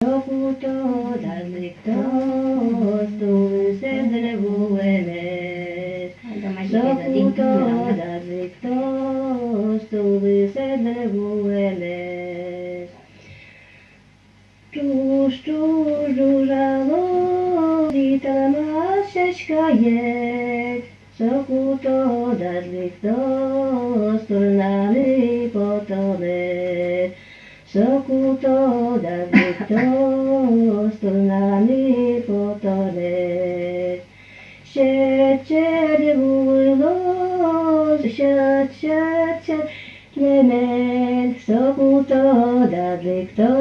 Locutor dictos, dulces revueles. Locutor dictos, dulces revueles. Tuż żurało i tamasia szkajet. Locutor dictos, turnami potomek. Sokuto dagito stunami potore. Şeçer vurlo, şeçer Clement. Sokuto dagito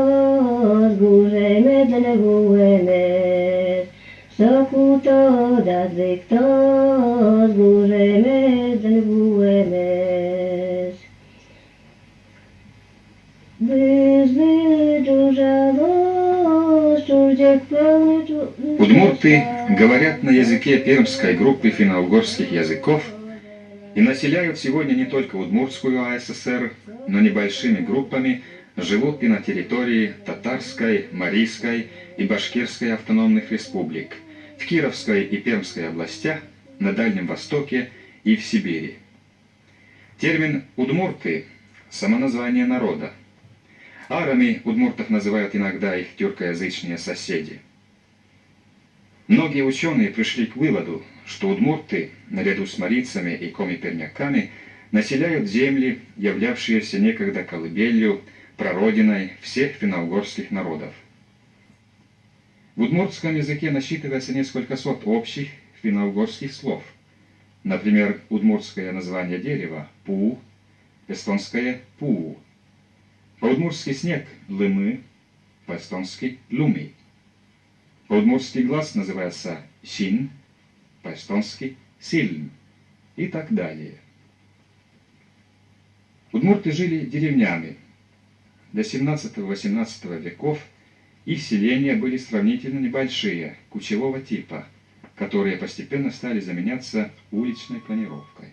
gure medle vuemer. Sokuto dagito gure medle vuemer. Удмурты говорят на языке пермской группы финно-угорских языков и населяют сегодня не только Удмуртскую АССР, но небольшими группами живут и на территории Татарской, Марийской и Башкирской автономных республик, в Кировской и Пермской областях, на Дальнем Востоке и в Сибири. Термин «удмурты» – само название народа. Арами удмуртов называют иногда их тюркоязычные соседи. Многие ученые пришли к выводу, что удмурты, наряду с марийцами и коми-пермяками, населяют земли, являвшиеся некогда колыбелью, прародиной всех финно-угорских народов. В удмуртском языке насчитывается несколько сот общих финно-угорских слов. Например, удмуртское название дерева – пу, эстонское – пуу. По-удмуртски снег – лымы, по-эстонски – люми. По-удмуртски глаз называется син, по-эстонски – сильм и так далее. Удмурты жили деревнями. До 17-18 веков их селения были сравнительно небольшие, кучевого типа, которые постепенно стали заменяться уличной планировкой.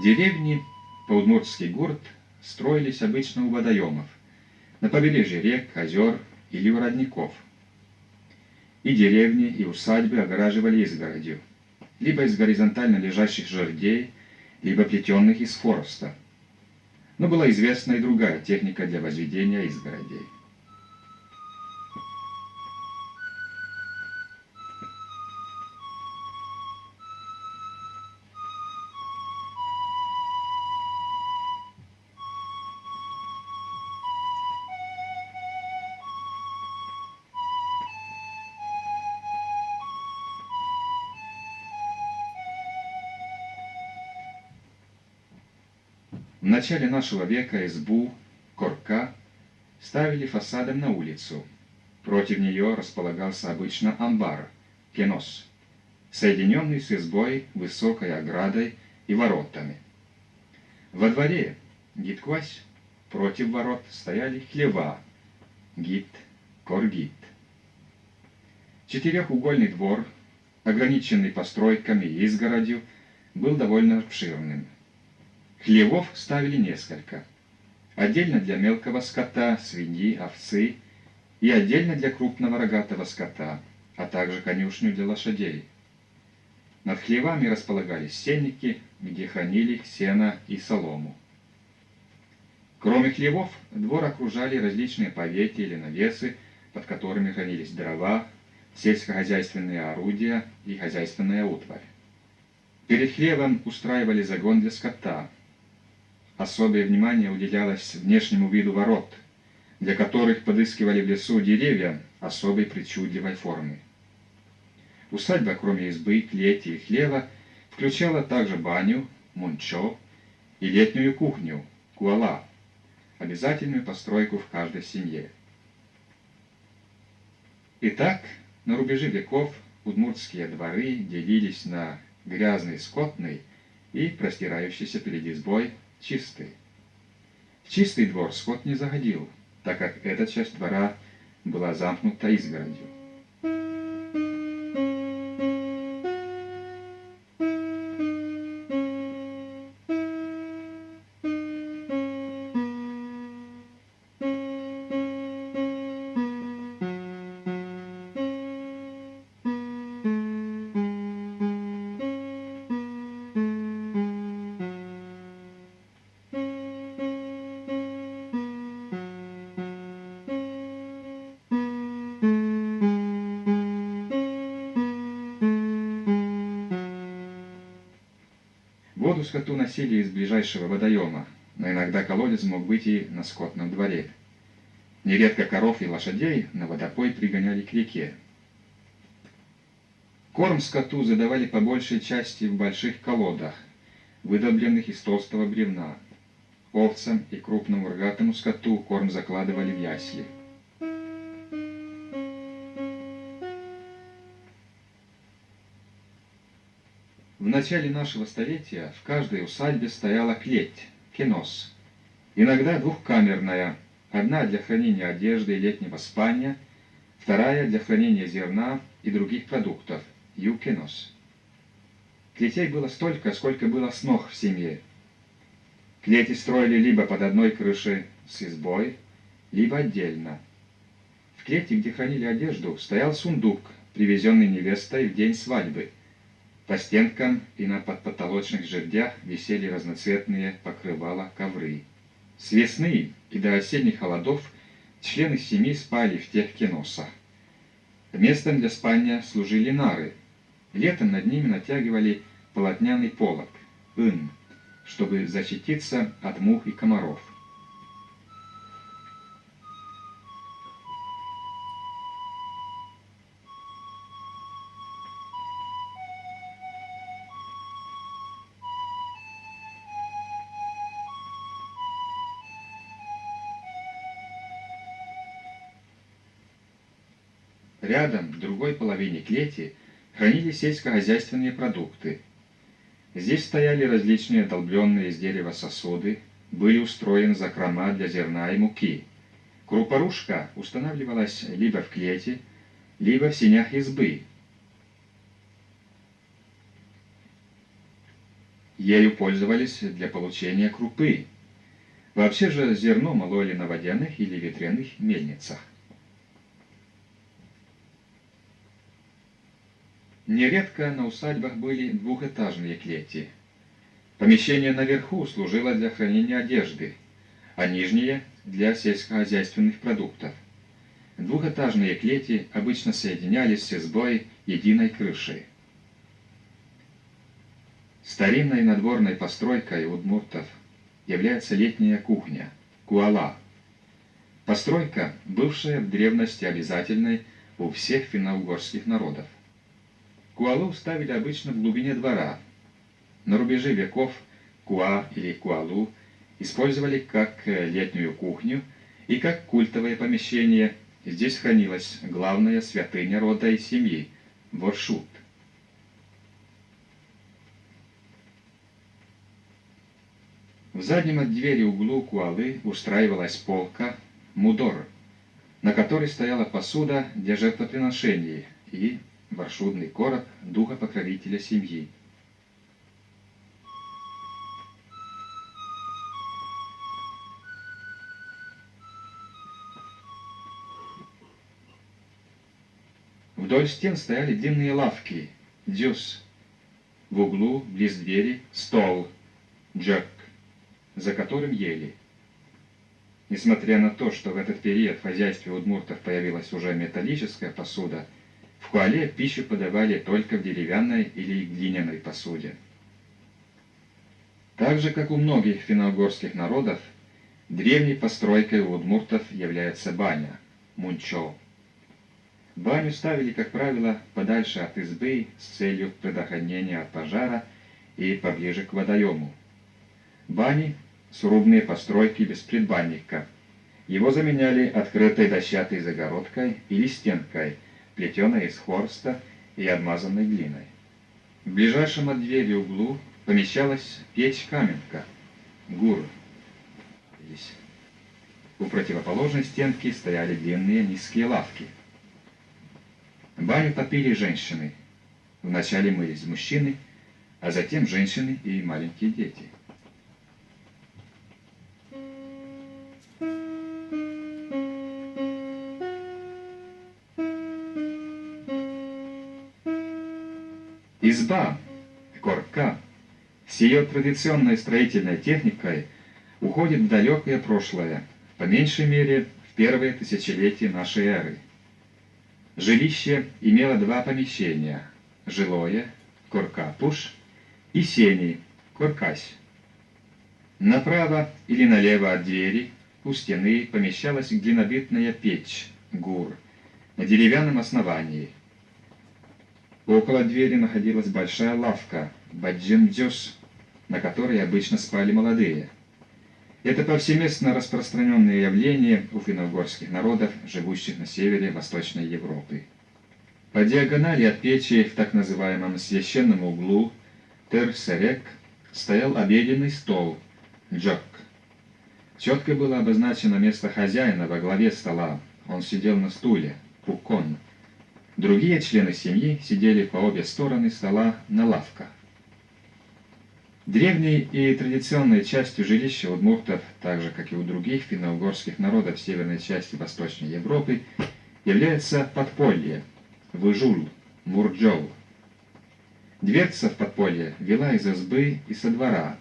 Деревни, по-удмуртски гурт, строились обычно у водоемов, на побережье рек, озер или у родников. И деревни, и усадьбы огораживали изгородью, либо из горизонтально лежащих жердей, либо плетенных из хвороста. Но была известна и другая техника для возведения изгородей. В начале нашего века избу, корка, ставили фасадом на улицу. Против нее располагался обычно амбар, кенос, соединенный с избой высокой оградой и воротами. Во дворе, гитквась, против ворот стояли хлева, гит, коргит. Четырехугольный двор, ограниченный постройками и изгородью, был довольно обширным. Хлевов ставили несколько. Отдельно для мелкого скота, свиньи, овцы, и отдельно для крупного рогатого скота, а также конюшню для лошадей. Над хлевами располагались сенники, где хранили сено и солому. Кроме хлевов, двор окружали различные повети или навесы, под которыми хранились дрова, сельскохозяйственные орудия и хозяйственная утварь. Перед хлевом устраивали загон для скота. Особое внимание уделялось внешнему виду ворот, для которых подыскивали в лесу деревья особой причудливой формы. Усадьба, кроме избы, клети и хлева, включала также баню, мунчо и летнюю кухню, куала, обязательную постройку в каждой семье. Итак, на рубеже веков удмуртские дворы делились на грязный скотный и простирающийся перед избой чистый. В чистый двор скот не заходил, так как эта часть двора была замкнута изгородью. Воду скоту носили из ближайшего водоема, но иногда колодец мог быть и на скотном дворе. Нередко коров и лошадей на водопой пригоняли к реке. Корм скоту задавали по большей части в больших колодах, выдолбленных из толстого бревна. Овцам и крупному рогатому скоту корм закладывали в ясли. В начале нашего столетия в каждой усадьбе стояла клеть, кенос, иногда двухкамерная, одна для хранения одежды и летнего спания, вторая для хранения зерна и других продуктов, юкенос. Клетей было столько, сколько было снох в семье. Клети строили либо под одной крышей с избой, либо отдельно. В клете, где хранили одежду, стоял сундук, привезенный невестой в день свадьбы. По стенкам и на подпотолочных жердях висели разноцветные покрывала, ковры. С весны и до осенних холодов члены семьи спали в тех кеносах. Местом для спания служили нары. Летом над ними натягивали полотняный полог, ын, чтобы защититься от мух и комаров. Рядом, в другой половине клети, хранились сельскохозяйственные продукты. Здесь стояли различные долбленные из дерева сосуды, были устроены закрома для зерна и муки. Крупорушка устанавливалась либо в клете, либо в сенях избы. Ею пользовались для получения крупы. Вообще же зерно мололи на водяных или ветряных мельницах. Нередко на усадьбах были двухэтажные клети. Помещение наверху служило для хранения одежды, а нижнее – для сельскохозяйственных продуктов. Двухэтажные клети обычно соединялись с избой единой крышей. Старинной надворной постройкой удмуртов является летняя кухня – куала. Постройка, бывшая в древности обязательной у всех финно-угорских народов. Куалу ставили обычно в глубине двора. На рубеже веков куа или куалу использовали как летнюю кухню и как культовое помещение. Здесь хранилась главная святыня рода и семьи – воршут. В заднем от двери углу куалы устраивалась полка – мудор, на которой стояла посуда для жертвоприношений и воршудный короб духа покровителя семьи. Вдоль стен стояли длинные лавки, дзюс. В углу, близ двери, стол, джек, за которым ели. Несмотря на то, что в этот период в хозяйстве удмуртов появилась уже металлическая посуда, в куале пищу подавали только в деревянной или глиняной посуде. Так же, как у многих финно-угорских народов, древней постройкой у удмуртов является баня – мунчо. Баню ставили, как правило, подальше от избы с целью предохранения от пожара и поближе к водоему. Бани – срубные постройки без предбанника. Его заменяли открытой дощатой загородкой или стенкой, плетеной из хвороста и обмазанной глиной. В ближайшем от двери углу помещалась печь-каменка – гур. У противоположной стенки стояли длинные низкие лавки. Баню топили женщины. Вначале мылись мужчины, а затем женщины и маленькие дети. Изба, корка, с ее традиционной строительной техникой уходит в далекое прошлое, по меньшей мере в первые тысячелетия нашей эры. Жилище имело два помещения – жилое, корка-пуш, и сени, Куркась. Направо или налево от двери у стены помещалась глинобитная печь, гур, на деревянном основании. Около двери находилась большая лавка, баджин-дзюс, на которой обычно спали молодые. Это повсеместно распространенное явление у финно-угорских народов, живущих на севере Восточной Европы. По диагонали от печи в так называемом священном углу Тер-Серек стоял обеденный стол, джок. Четко было обозначено место хозяина во главе стола. Он сидел на стуле, пукон. Другие члены семьи сидели по обе стороны стола на лавках. Древней и традиционной частью жилища удмуртов, так же как и у других финно-угорских народов северной части Восточной Европы, является подполье, выжул, мурджол. Дверца в подполье вела из избы и со двора.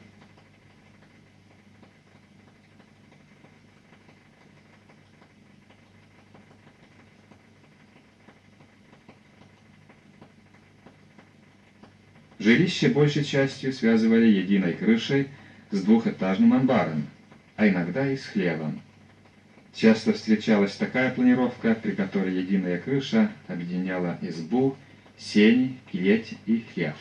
Жилище большей частью связывали единой крышей с двухэтажным амбаром, а иногда и с хлевом. Часто встречалась такая планировка, при которой единая крыша объединяла избу, сени, клеть и хлев.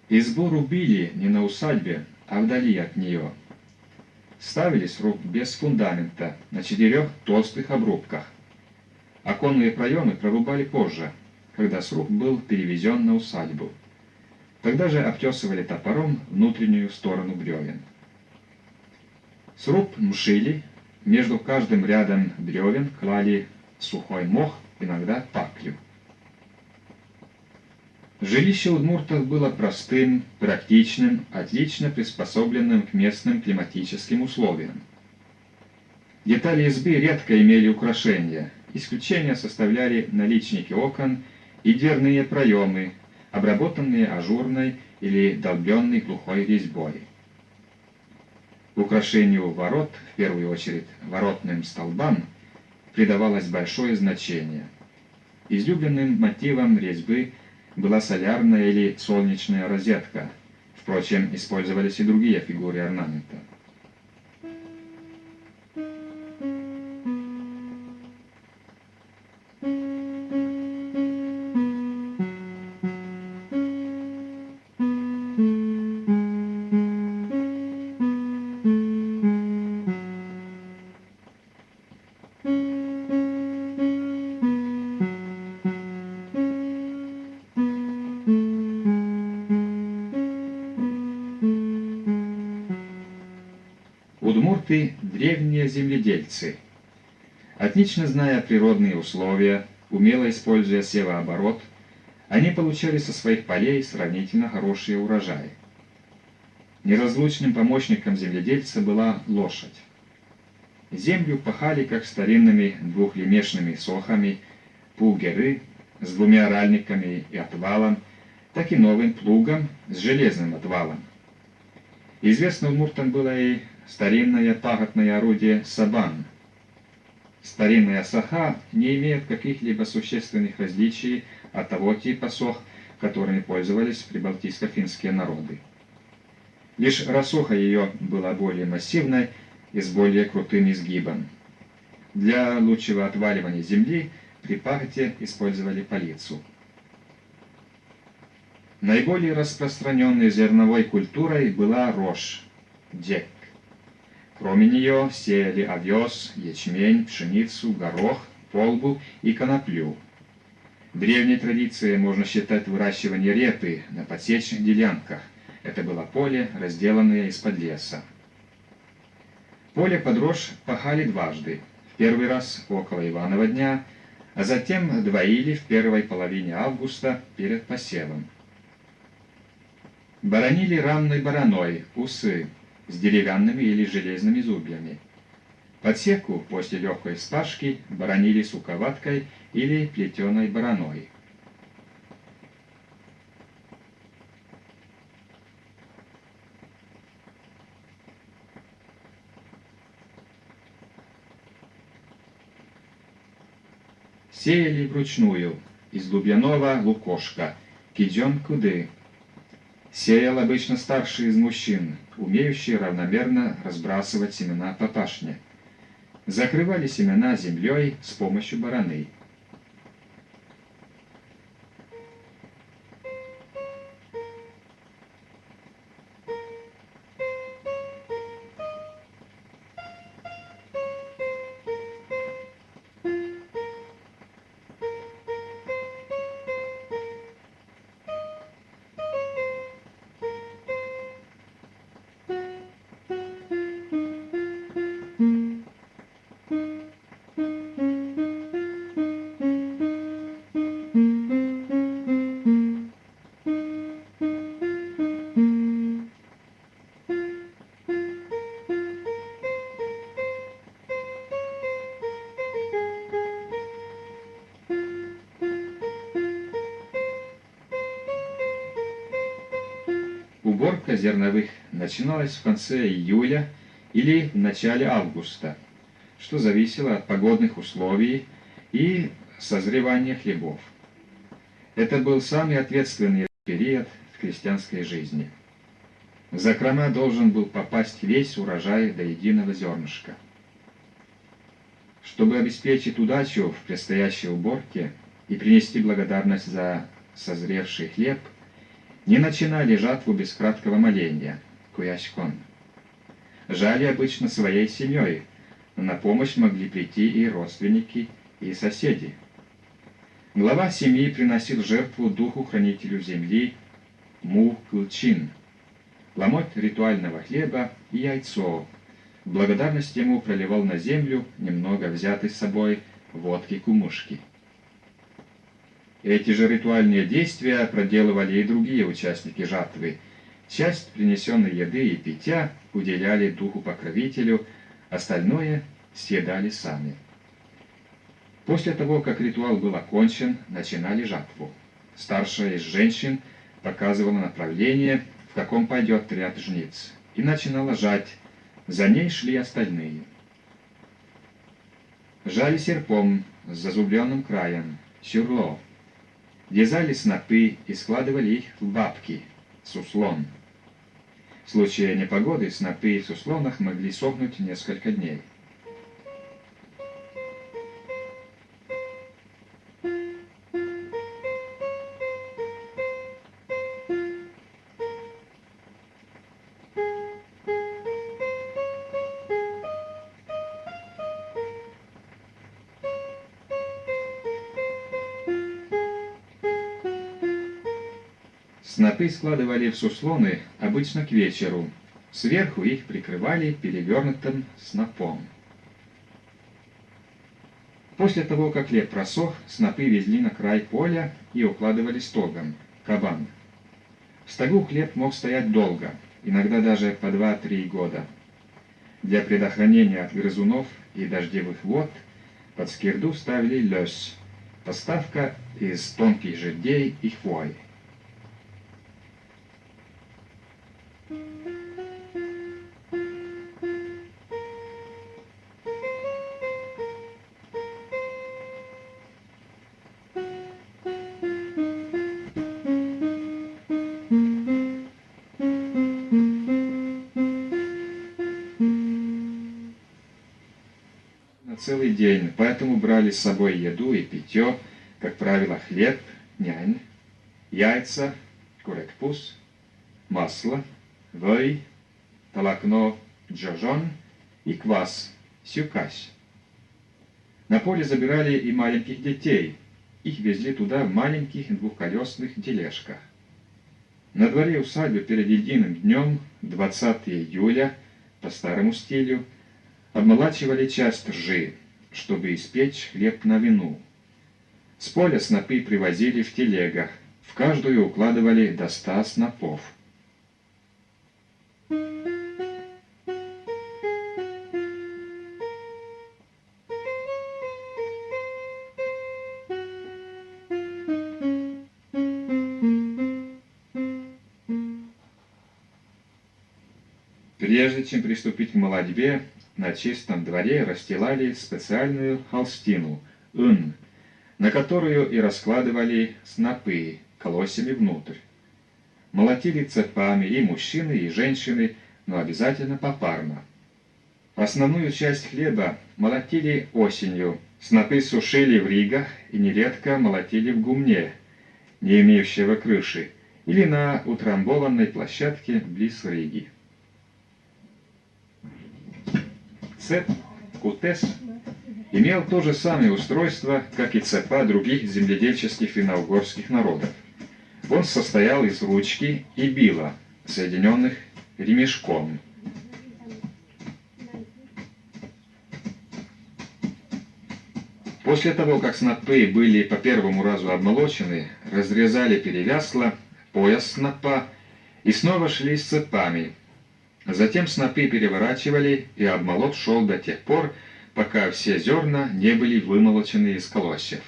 Избу рубили не на усадьбе, а вдали от нее. Ставили сруб без фундамента, на 4 толстых обрубках. Оконные проемы прорубали позже, когда сруб был перевезен на усадьбу. Тогда же обтесывали топором внутреннюю сторону бревен. Сруб мшили, между каждым рядом бревен клали сухой мох, иногда паклю. Жилище удмуртов было простым, практичным, отлично приспособленным к местным климатическим условиям. Детали избы редко имели украшения, исключения составляли наличники окон и дверные проемы, обработанные ажурной или долбленной глухой резьбой. Украшению ворот, в первую очередь воротным столбам, придавалось большое значение. Излюбленным мотивом резьбы была солярная или солнечная розетка. Впрочем, использовались и другие фигуры орнамента. Удмурты – древние земледельцы. Отлично зная природные условия, умело используя севооборот, они получали со своих полей сравнительно хорошие урожаи. Неразлучным помощником земледельца была лошадь. Землю пахали как старинными двухлемешными сохами, пугеры с 2 оральниками и отвалом, так и новым плугом с железным отвалом. Известно удмуртам было и старинное пахотное орудие сабан. Старинная саха не имеет каких-либо существенных различий от того типа сох, которыми пользовались прибалтийско-финские народы. Лишь рассоха ее была более массивной и с более крутым изгибом. Для лучшего отваливания земли при пахоте использовали палицу. Наиболее распространенной зерновой культурой была рожь, дек. Кроме нее сеяли овес, ячмень, пшеницу, горох, полбу и коноплю. Древней традицией можно считать выращивание репы на подсечных делянках. Это было поле, разделанное из-под леса. Поле под рожь пахали дважды. В первый раз около Иванова дня, а затем двоили в первой половине августа перед посевом. Баранили рамной бараной, усы, с деревянными или железными зубьями. Подсеку после легкой спашки баранили суковаткой или плетеной бараной. Сеяли вручную, из лубяного лукошка, кидем куды. Сеял обычно старший из мужчин, умеющий равномерно разбрасывать семена по пашне. Закрывали семена землей с помощью бараны. Уборка зерновых начиналась в конце июля или в начале августа, что зависело от погодных условий и созревания хлебов. Это был самый ответственный период в крестьянской жизни. В закрома должен был попасть весь урожай до единого зернышка. Чтобы обеспечить удачу в предстоящей уборке и принести благодарность за созревший хлеб, не начинали жатву без краткого моления, куяшкон. Жали обычно своей семьей, но на помощь могли прийти и родственники, и соседи. Глава семьи приносил жертву духу-хранителю земли Му-Клчин, ломоть ритуального хлеба и яйцо. В благодарность ему проливал на землю немного взятой с собой водки-кумушки. Эти же ритуальные действия проделывали и другие участники жатвы. Часть принесенной еды и питья уделяли духу-покровителю, остальное съедали сами. После того, как ритуал был окончен, начинали жатву. Старшая из женщин показывала направление, в каком пойдет ряд жниц, и начинала жать. За ней шли остальные. Жали серпом с зазубренным краем, сюрло. Вязали снопы и складывали их в бабки, суслон. В случае непогоды снопы в суслонах могли сохнуть несколько дней. Снопы складывали в суслоны обычно к вечеру. Сверху их прикрывали перевернутым снопом. После того, как хлеб просох, снопы везли на край поля и укладывали стогом, кабан. В стогу хлеб мог стоять долго, иногда даже по 2-3 года. Для предохранения от грызунов и дождевых вод под скирду ставили лёсь, поставка из тонких жердей и хвои. Целый день, поэтому брали с собой еду и питье, как правило, хлеб, нянь, яйца, курекпус, масло, вой, толокно, джожон и квас, сюкась. На поле забирали и маленьких детей, их везли туда в маленьких двухколесных тележках. На дворе усадьбы перед единым днем, 20 июля, по старому стилю, обмолачивали часть ржи, чтобы испечь хлеб на вину. С поля снопы привозили в телегах, в каждую укладывали до 100 снопов. Прежде чем приступить к молотьбе, на чистом дворе расстилали специальную холстину – на которую и раскладывали снопы колосьями внутрь. Молотили цепами и мужчины, и женщины, но обязательно попарно. Основную часть хлеба молотили осенью, снопы сушили в ригах и нередко молотили в гумне, не имеющего крыши, или на утрамбованной площадке близ риги. Цеп, кутес, имел то же самое устройство, как и цепа других земледельческих финно-угорских народов. Он состоял из ручки и била, соединенных ремешком. После того, как снопы были по первому разу обмолочены, разрезали перевясло, пояс снопа и снова шли с цепами. Затем снопы переворачивали, и обмолот шел до тех пор, пока все зерна не были вымолочены из колосьев.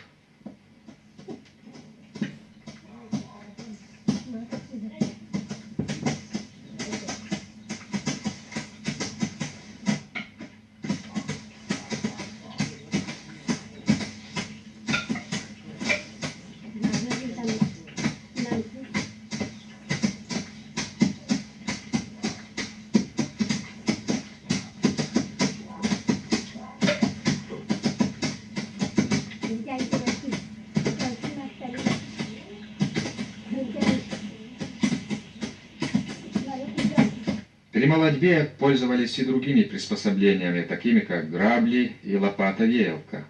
При молотьбе пользовались и другими приспособлениями, такими как грабли и лопата-веялка.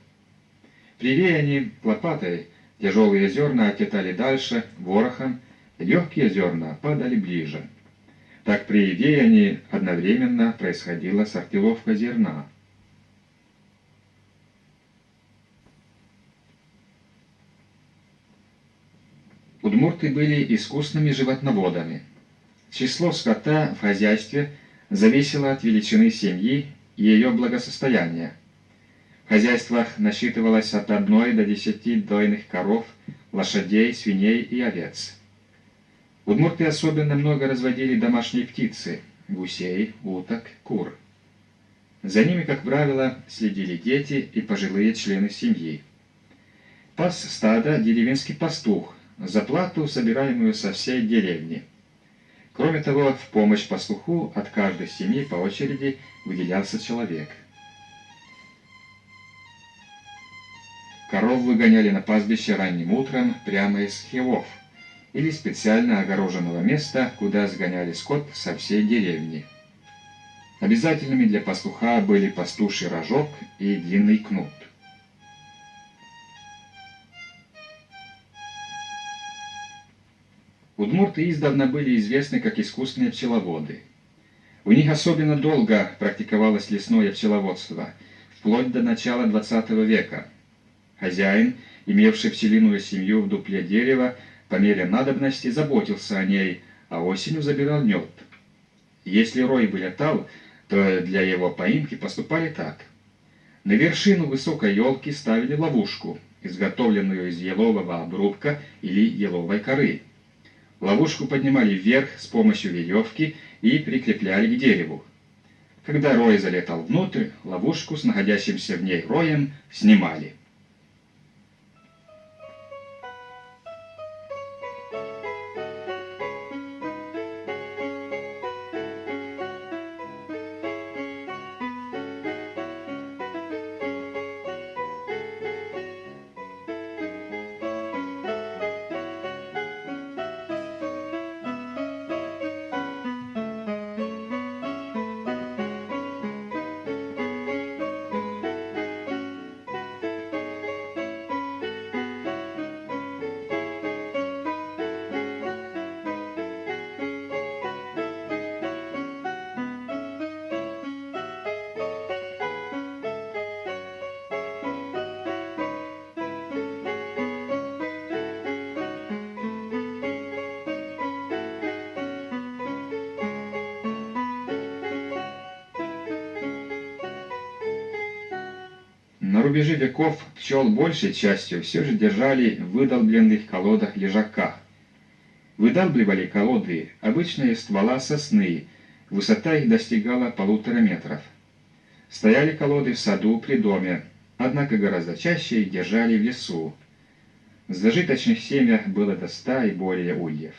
При веянии лопатой тяжелые зерна отлетали дальше ворохом, легкие зерна падали ближе. Так при веянии одновременно происходила сортировка зерна. Удмурты были искусными животноводами. Число скота в хозяйстве зависело от величины семьи и ее благосостояния. В хозяйствах насчитывалось от 1 до 10 дойных коров, лошадей, свиней и овец. Удмурты особенно много разводили домашней птицы – гусей, уток, кур. За ними, как правило, следили дети и пожилые члены семьи. Пас стада деревенский пастух за плату, собираемую со всей деревни. Кроме того, в помощь пастуху от каждой семьи по очереди выделялся человек. Коров выгоняли на пастбище ранним утром прямо из хлевов или специально огороженного места, куда сгоняли скот со всей деревни. Обязательными для пастуха были пастуший рожок и длинный кнут. Удмурты издавна были известны как искусные пчеловоды. У них особенно долго практиковалось лесное пчеловодство, вплоть до начала XX века. Хозяин, имевший пчелиную семью в дупле дерева, по мере надобности заботился о ней, а осенью забирал мед. Если рой вылетал, то для его поимки поступали так. На вершину высокой елки ставили ловушку, изготовленную из елового обрубка или еловой коры. Ловушку поднимали вверх с помощью веревки и прикрепляли к дереву. Когда рой залетал внутрь, ловушку с находящимся в ней роем снимали. На рубеже веков пчел большей частью все же держали в выдолбленных колодах-лежаках. Выдалбливали колоды обычные ствола сосны, Высота их достигала 1,5 метров. Стояли колоды в саду при доме, однако гораздо чаще их держали в лесу. В зажиточных семьях было до 100 и более ульев.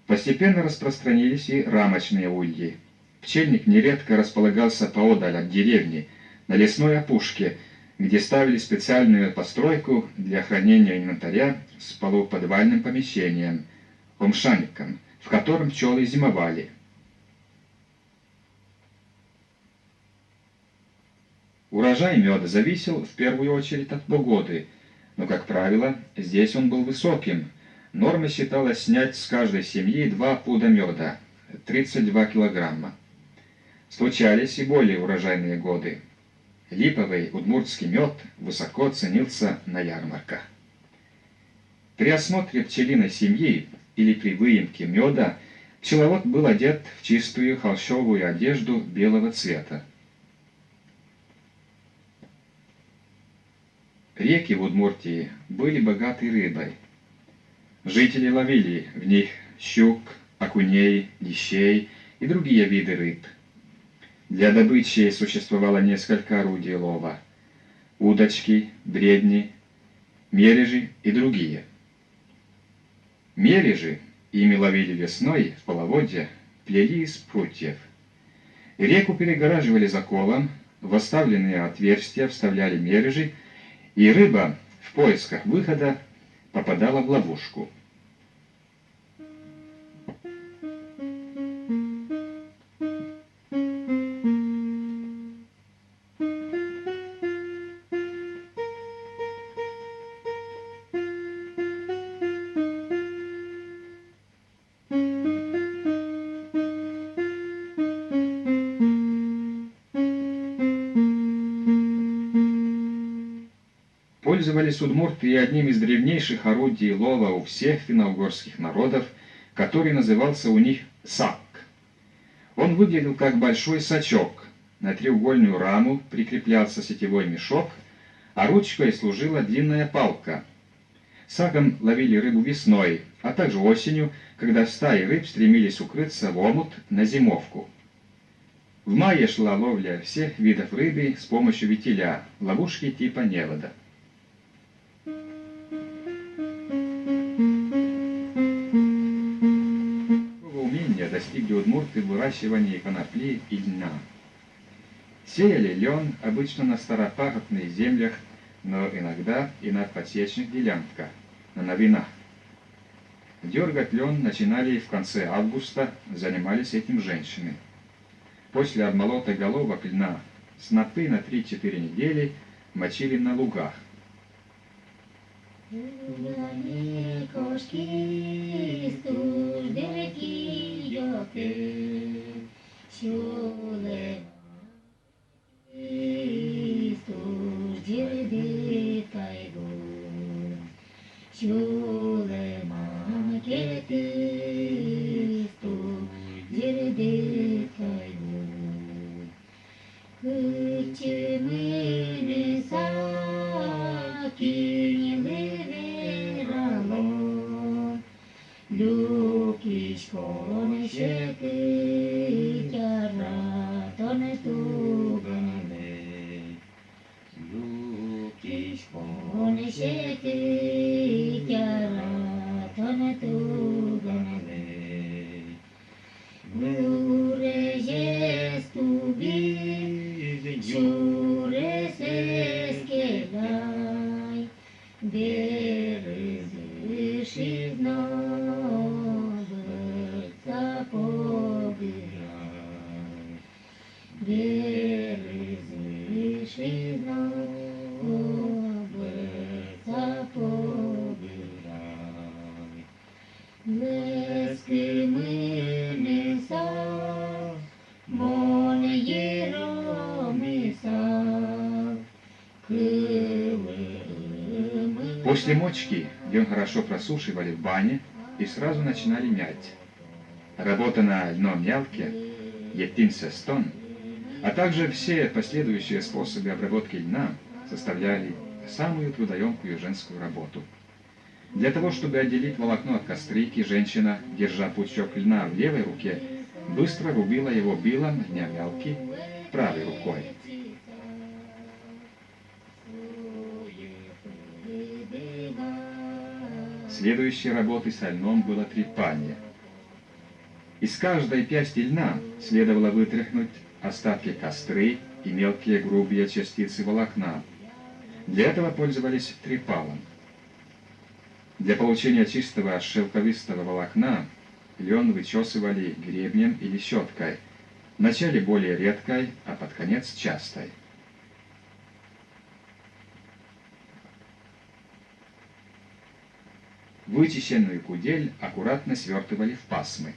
Постепенно распространились и рамочные ульи. Пчельник нередко располагался поодаль от деревни, на лесной опушке, где ставили специальную постройку для хранения инвентаря с полуподвальным помещением, омшаником, в котором пчелы зимовали. Урожай меда зависел в первую очередь от погоды, но, как правило, здесь он был высоким. Нормой считалось снять с каждой семьи 2 пуда меда, 32 килограмма. Случались и более урожайные годы. Липовый удмуртский мед высоко ценился на ярмарках. При осмотре пчелиной семьи или при выемке меда пчеловод был одет в чистую холщовую одежду белого цвета. Реки в Удмуртии были богаты рыбой. Жители ловили в них щук, окуней, лещей и другие виды рыб. Для добычи существовало несколько орудий лова – удочки, бредни, мережи и другие. Мережи, ими ловили весной в половодье, плели из прутьев. Реку перегораживали заколом, в оставленные отверстия вставляли мережи, и рыба в поисках выхода попадала в ловушку. Пользовались удмурты и одним из древнейших орудий лова у всех финно-угорских народов, который назывался у них сак. Он выглядел как большой сачок. На треугольную раму прикреплялся сетевой мешок, а ручкой служила длинная палка. Саком ловили рыбу весной, а также осенью, когда стаи рыб стремились укрыться в омут на зимовку. В мае шла ловля всех видов рыбы с помощью витиля, ловушки типа невода. Достигли удмурты в выращивании конопли и льна. Сеяли лен обычно на старопахотных землях, но иногда и на подсечных делянках, на новинах. Дергать лен начинали в конце августа, занимались этим женщины. После обмолота головок льна снопы на 3-4 недели мочили на лугах. После мочки лен хорошо просушивали в бане и сразу начинали мять. Работа на льном мялке, еттинсестон, а также все последующие способы обработки льна составляли самую трудоемкую женскую работу. Для того, чтобы отделить волокно от кострики, женщина, держа пучок льна в левой руке, быстро рубила его билом на мелки правой рукой. Следующей работой со льном было трепание. Из каждой пясти льна следовало вытряхнуть остатки костры и мелкие грубые частицы волокна. Для этого пользовались трепалом. Для получения чистого шелковистого волокна лен вычесывали гребнем или щеткой, вначале более редкой, а под конец частой. Вычищенную кудель аккуратно свертывали в пасмы.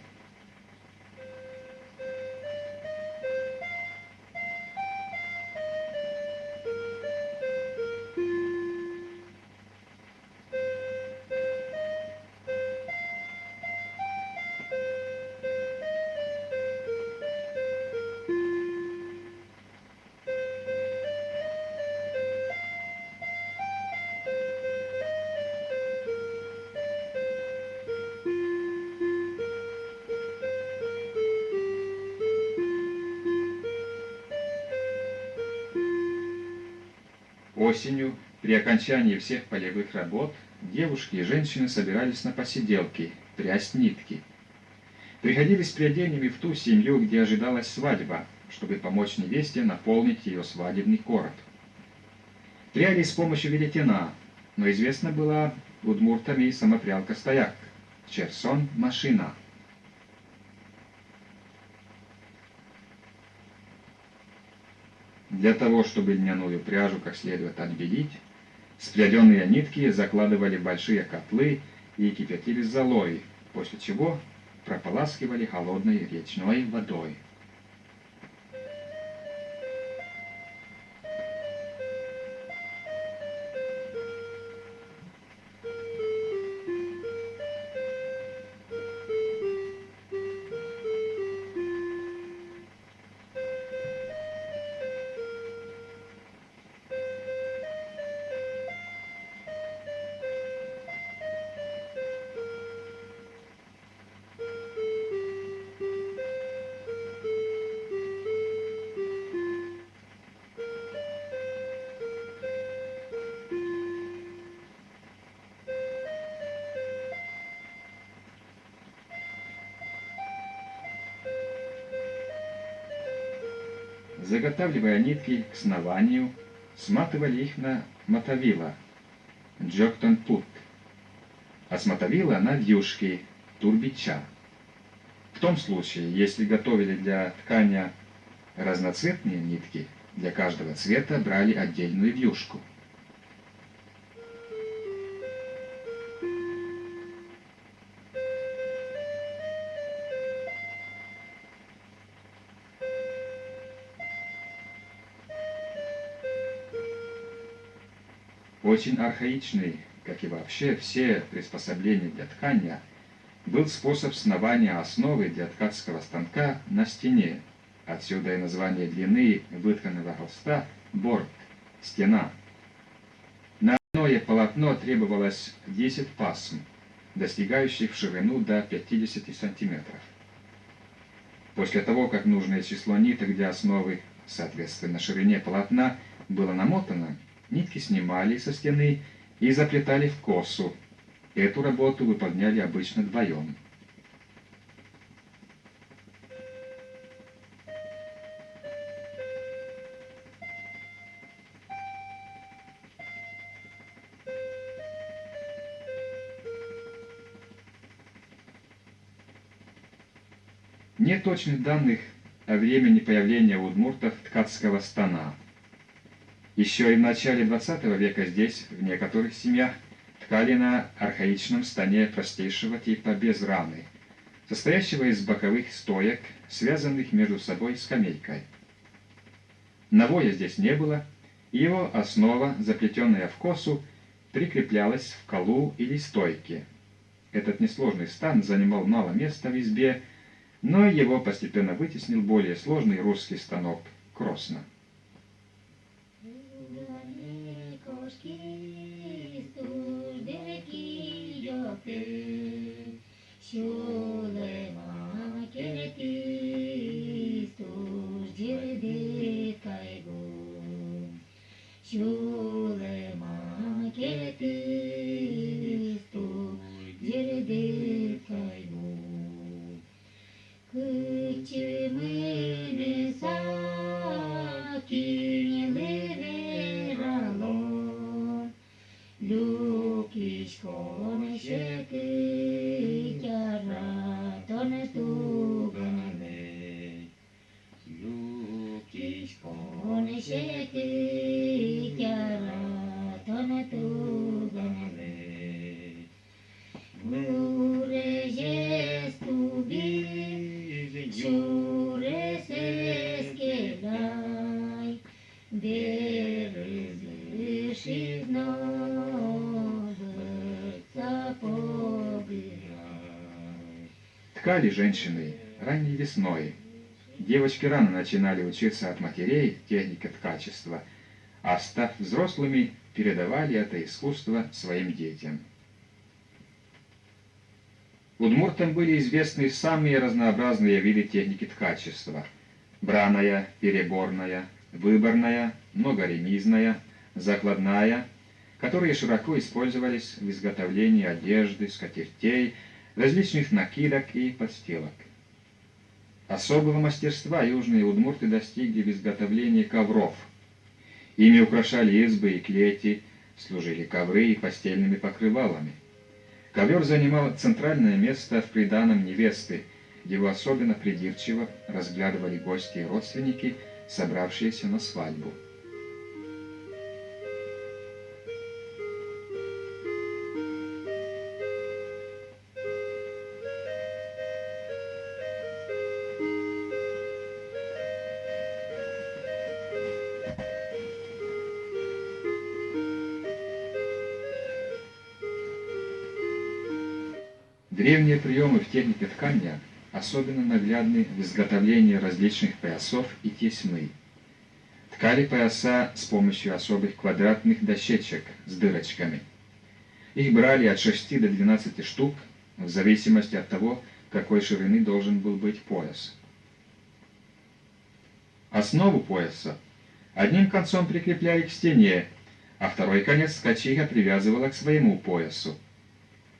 Осенью, при окончании всех полевых работ, девушки и женщины собирались на посиделки, прясть нитки. Приходились прядениями в ту семью, где ожидалась свадьба, чтобы помочь невесте наполнить ее свадебный короб. Пряли с помощью веретена, но известна была удмуртами и самопрялка-стояк, черсон-машина. Для того, чтобы льняную пряжу как следует отбелить, сплетенные нитки закладывали в большие котлы и кипятили с золой, после чего прополаскивали холодной речной водой. Заготавливая нитки к снованию, сматывали их на мотовила, джоктон-пут, а с мотовила на вьюшки, турбича. В том случае, если готовили для ткани разноцветные нитки, для каждого цвета брали отдельную вьюшку. Очень архаичный, как и вообще все приспособления для ткани, был способ снования основы для ткацкого станка на стене. Отсюда и название длины вытканного холста – борт, стена. На одно полотно требовалось 10 пасм, достигающих в ширину до 50 сантиметров. После того, как нужное число ниток для основы, соответственно ширине полотна, было намотано, нитки снимали со стены и заплетали в косу. Эту работу выполняли обычно вдвоем. Нет точных данных о времени появления удмуртов ткацкого стана. Еще и в начале XX века здесь, в некоторых семьях, ткали на архаичном стане простейшего типа без раны, состоящего из боковых стоек, связанных между собой скамейкой. Навоя здесь не было, и его основа, заплетенная в косу, прикреплялась в колу или стойке. Этот несложный стан занимал мало места в избе, но его постепенно вытеснил более сложный русский станок кросна. Koski, stur de ki Ткали женщины ранней весной. Девочки рано начинали учиться от матерей технике ткачества, а став взрослыми, передавали это искусство своим детям. Удмуртам были известны самые разнообразные виды техники ткачества: браная, переборная, выборная, многоремизная, закладная, которые широко использовались в изготовлении одежды, скатертей, различных накидок и подстилок. Особого мастерства южные удмурты достигли в изготовлении ковров. Ими украшали избы и клети, служили ковры и постельными покрывалами. Ковер занимал центральное место в приданом невесты, его особенно придирчиво разглядывали гости и родственники, собравшиеся на свадьбу. Древние приемы в технике ткания особенно наглядны в изготовлении различных поясов и тесьмы. Ткали пояса с помощью особых квадратных дощечек с дырочками. Их брали от 6 до 12 штук, в зависимости от того, какой ширины должен был быть пояс. Основу пояса одним концом прикрепляли к стене, а второй конец ткачиха привязывала к своему поясу.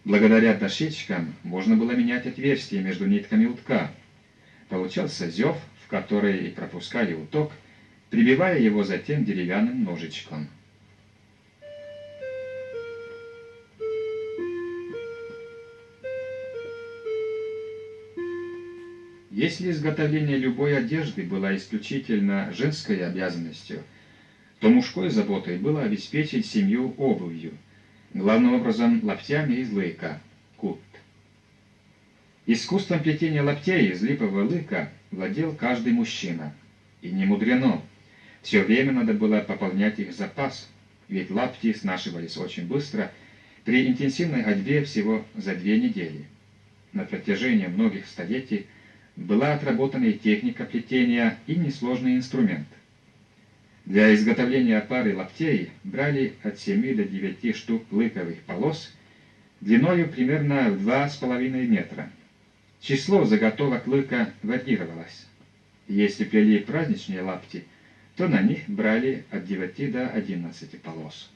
Благодаря дощечкам можно было менять отверстия между нитками утка. Получался зев, в который и пропускали уток, прибивая его затем деревянным ножичком. Если изготовление любой одежды было исключительно женской обязанностью, то мужской заботой было обеспечить семью обувью, главным образом лаптями из лыка, кут. Искусством плетения лаптей из липового лыка владел каждый мужчина. И не мудрено. Все время надо было пополнять их запас, ведь лапти снашивались очень быстро, при интенсивной ходьбе всего за 2 недели. На протяжении многих столетий была отработана и техника плетения, и несложный инструмент. Для изготовления пары лаптей брали от 7 до 9 штук лыковых полос длиною примерно в 2,5 метра. Число заготовок лыка варьировалось. Если плели праздничные лапти, то на них брали от 9 до 11 полос.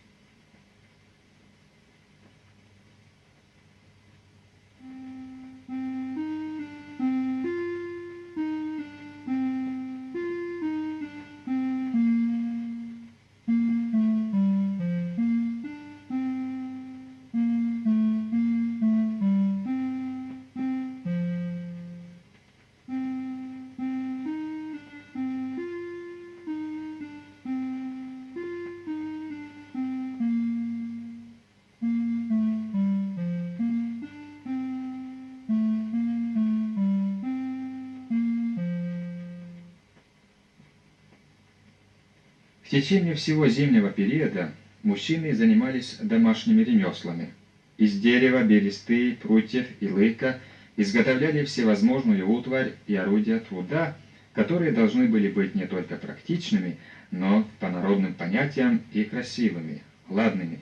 В течение всего зимнего периода мужчины занимались домашними ремеслами. Из дерева, бересты, прутьев и лыка изготовляли всевозможную утварь и орудия труда, которые должны были быть не только практичными, но, по народным понятиям, и красивыми, ладными.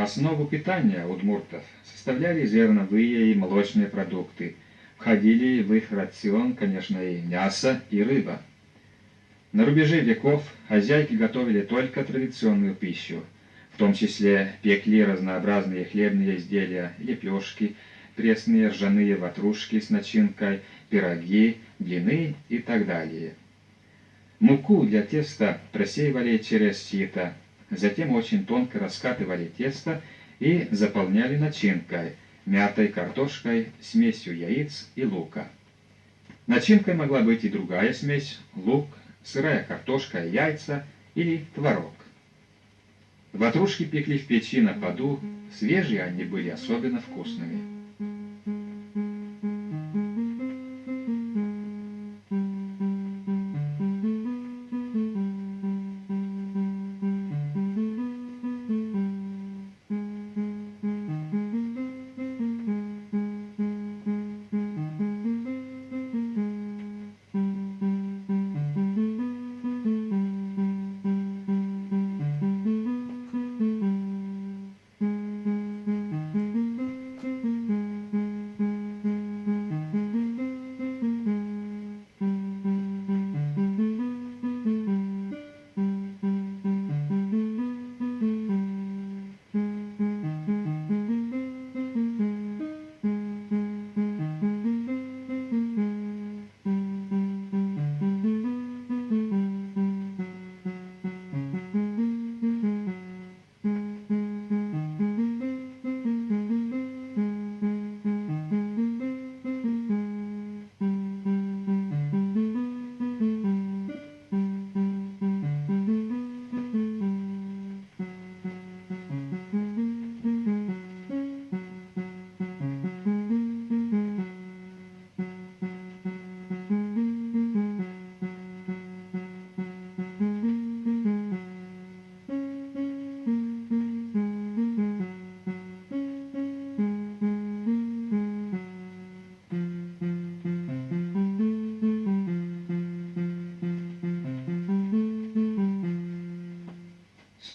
Основу питания удмуртов составляли зерновые и молочные продукты. Входили в их рацион, конечно, и мясо, и рыба. На рубеже веков хозяйки готовили только традиционную пищу, в том числе пекли разнообразные хлебные изделия, лепешки, пресные ржаные ватрушки с начинкой, пироги, блины и так далее. Муку для теста просеивали через сито, затем очень тонко раскатывали тесто и заполняли начинкой, мятой картошкой, смесью яиц и лука. Начинкой могла быть и другая смесь – лук, сырая картошка, яйца или творог. Ватрушки пекли в печи на поду, свежие они были особенно вкусными.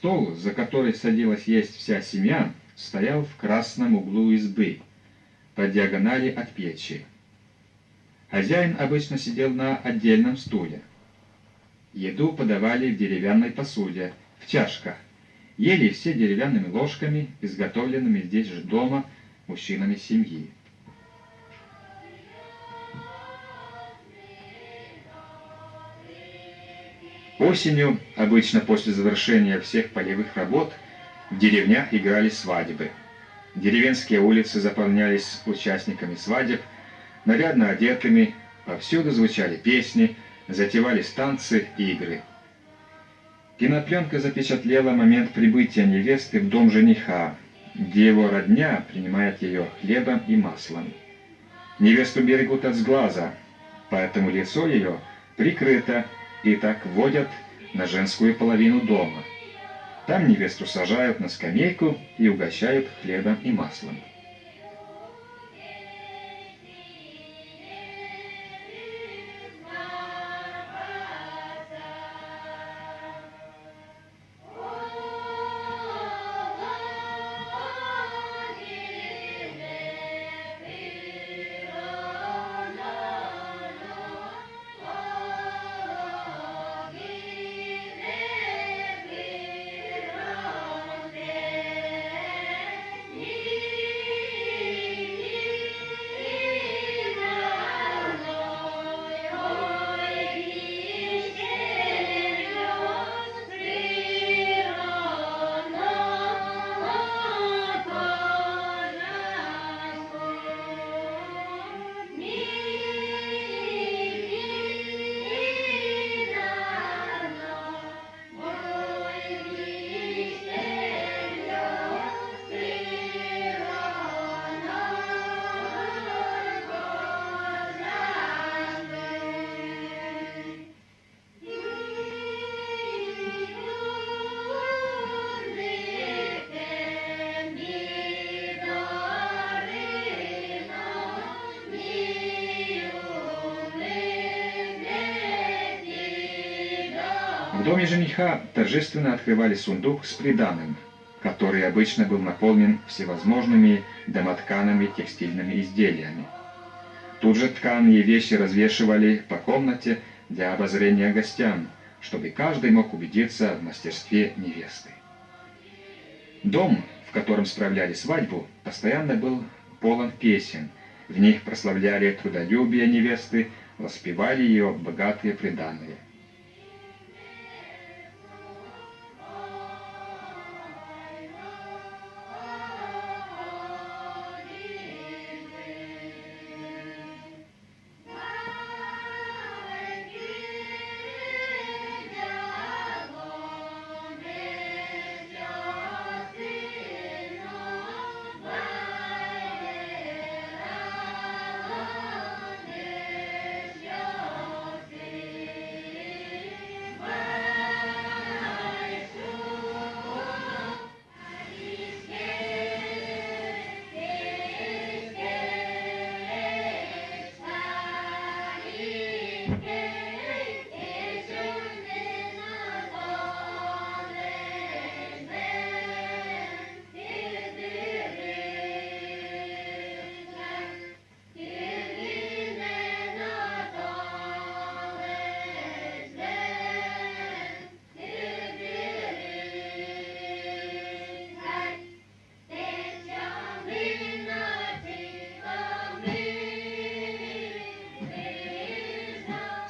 Стол, за который садилась есть вся семья, стоял в красном углу избы, по диагонали от печи. Хозяин обычно сидел на отдельном стуле. Еду подавали в деревянной посуде, в чашках. Ели все деревянными ложками, изготовленными здесь же дома мужчинами семьи. Осенью, обычно после завершения всех полевых работ, в деревнях играли свадьбы. Деревенские улицы заполнялись участниками свадеб, нарядно одетыми, повсюду звучали песни, затевались танцы и игры. Кинопленка запечатлела момент прибытия невесты в дом жениха, где его родня принимает ее хлебом и маслом. Невесту берегут от сглаза, поэтому лицо ее прикрыто, и так вводят на женскую половину дома. Там невесту сажают на скамейку и угощают хлебом и маслом. В доме жениха торжественно открывали сундук с приданым. который обычно был наполнен всевозможными домоткаными текстильными изделиями. Тут же тканые вещи развешивали по комнате для обозрения гостям, чтобы каждый мог убедиться в мастерстве невесты. Дом, в котором справляли свадьбу, постоянно был полон песен. В них прославляли трудолюбие невесты, воспевали ее богатые приданые.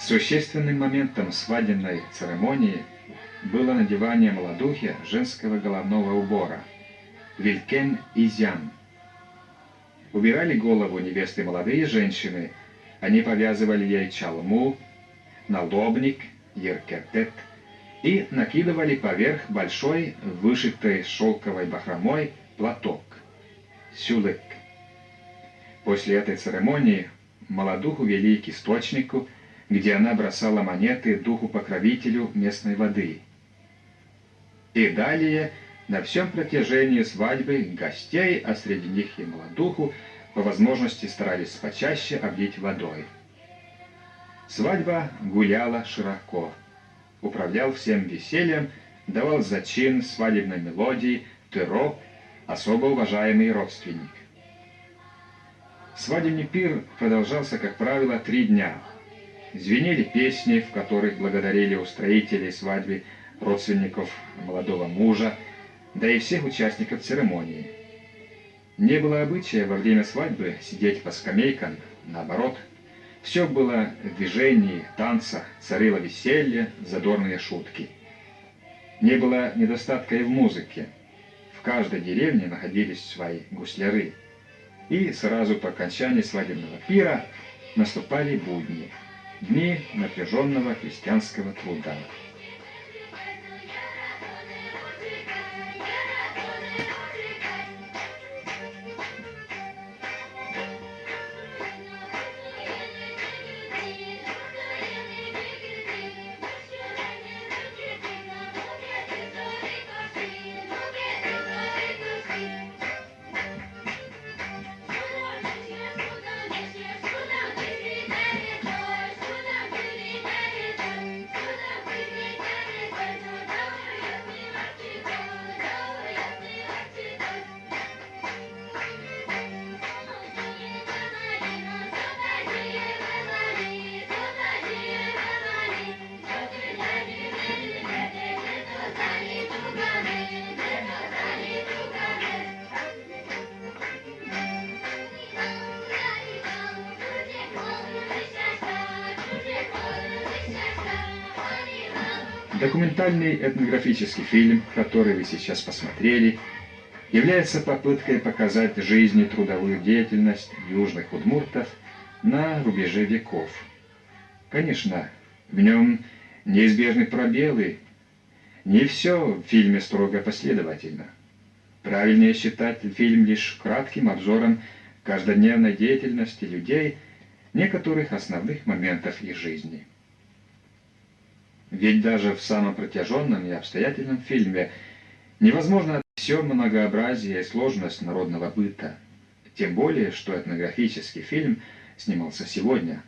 Существенным моментом свадебной церемонии было надевание молодухи женского головного убора – вилькен изян. Убирали голову невесты молодые женщины, они повязывали ей чалму, налобник, еркетет и накидывали поверх большой, вышитой шелковой бахромой, платок – сюлык. После этой церемонии молодуху вели к источнику, где она бросала монеты духу-покровителю местной воды. И далее, на всем протяжении свадьбы, гостей, а среди них и молодуху, по возможности старались почаще облить водой. Свадьба гуляла широко. Управлял всем весельем, давал зачин свадебной мелодии, тыро, особо уважаемый родственник. Свадебный пир продолжался, как правило, 3 дня. Звенели песни, в которых благодарили устроителей свадьбы, родственников молодого мужа, да и всех участников церемонии. Не было обычая во время свадьбы сидеть по скамейкам, наоборот. Все было в движении, танцах, царило веселье, задорные шутки. Не было недостатка и в музыке. В каждой деревне находились свои гусляры. И сразу по окончании свадебного пира наступали будни. Дни напряженного крестьянского труда. Документальный этнографический фильм, который вы сейчас посмотрели, является попыткой показать жизнь и трудовую деятельность южных удмуртов на рубеже веков. Конечно, в нем неизбежны пробелы, не все в фильме строго последовательно. Правильнее считать фильм лишь кратким обзором каждодневной деятельности людей, некоторых основных моментов их жизни. Ведь даже в самом протяженном и обстоятельном фильме невозможно все многообразие и сложность народного быта. Тем более, что этнографический фильм снимался сегодня,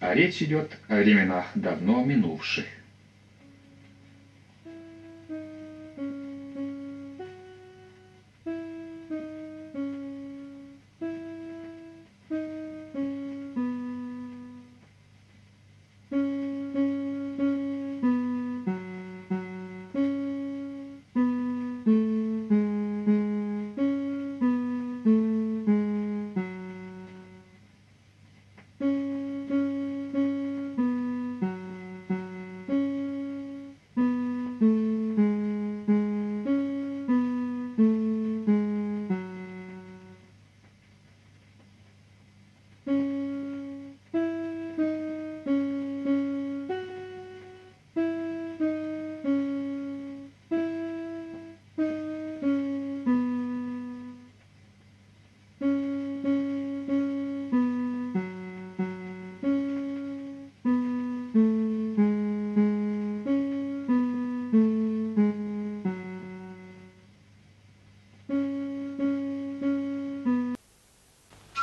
а речь идет о временах давно минувших.